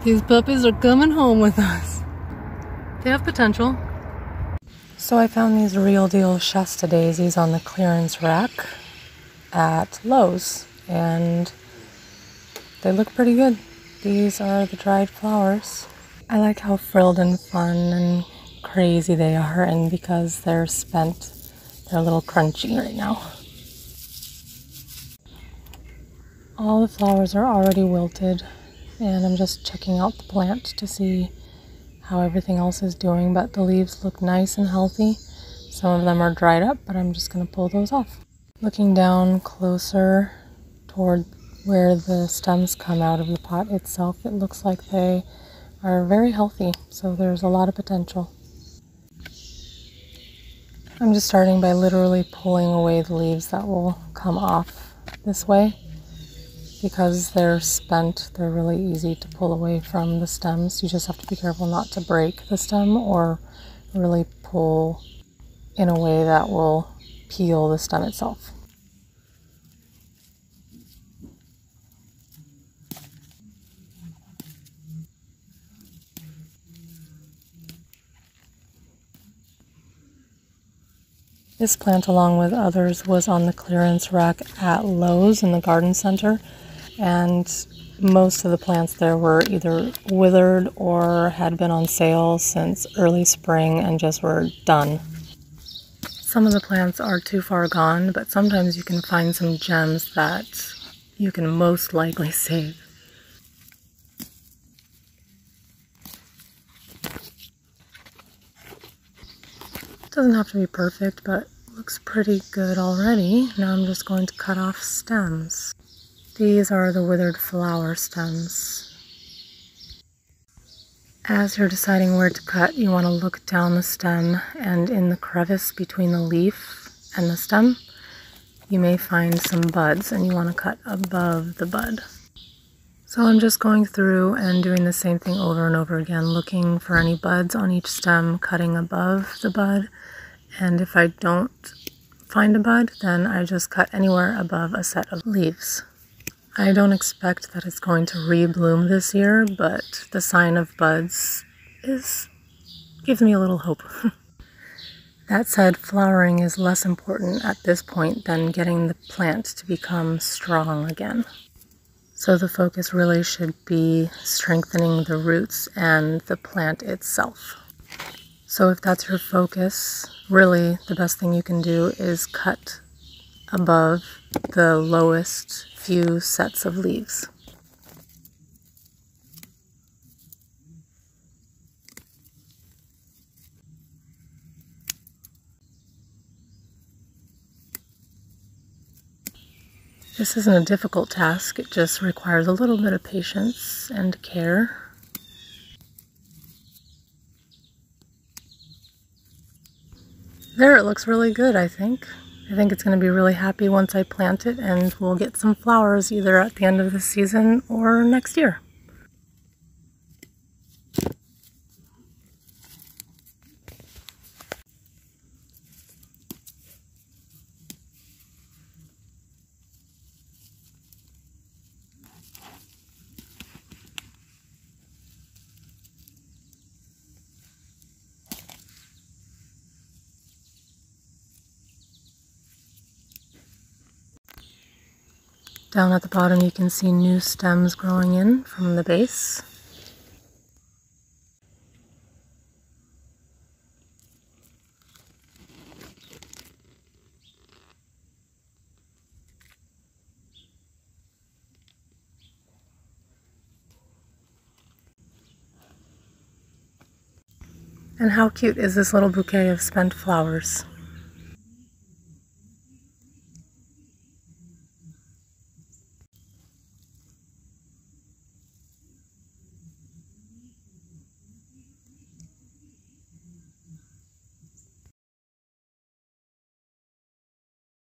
These puppies are coming home with us. They have potential. So I found these real deal Shasta daisies on the clearance rack at Lowe's, and they look pretty good. These are the dried flowers. I like how frilled and fun and crazy they are, and because they're spent, they're a little crunchy right now. All the flowers are already wilted, and I'm just checking out the plant to see how everything else is doing, but the leaves look nice and healthy. Some of them are dried up, but I'm just going to pull those off. Looking down closer toward where the stems come out of the pot itself, it looks like they are very healthy, so there's a lot of potential. I'm just starting by literally pulling away the leaves that will come off this way. Because they're spent, they're really easy to pull away from the stems. You just have to be careful not to break the stem or really pull in a way that will peel the stem itself. This plant, along with others, was on the clearance rack at Lowe's in the garden center, and most of the plants there were either withered or had been on sale since early spring and just were done. Some of the plants are too far gone, but sometimes you can find some gems that you can most likely save. It doesn't have to be perfect, but looks pretty good already. Now I'm just going to cut off stems. These are the withered flower stems. As you're deciding where to cut, you want to look down the stem, and in the crevice between the leaf and the stem, you may find some buds, and you want to cut above the bud. So I'm just going through and doing the same thing over and over again, looking for any buds on each stem, cutting above the bud, and if I don't find a bud, then I just cut anywhere above a set of leaves. I don't expect that it's going to rebloom this year, but the sign of buds gives me a little hope. That said, flowering is less important at this point than getting the plant to become strong again. So the focus really should be strengthening the roots and the plant itself. So if that's your focus, really the best thing you can do is cut above the lowest few sets of leaves. This isn't a difficult task, it just requires a little bit of patience and care. There, it looks really good, I think. I think it's going to be really happy once I plant it, and we'll get some flowers either at the end of the season or next year. Down at the bottom you can see new stems growing in from the base. And how cute is this little bouquet of spent flowers?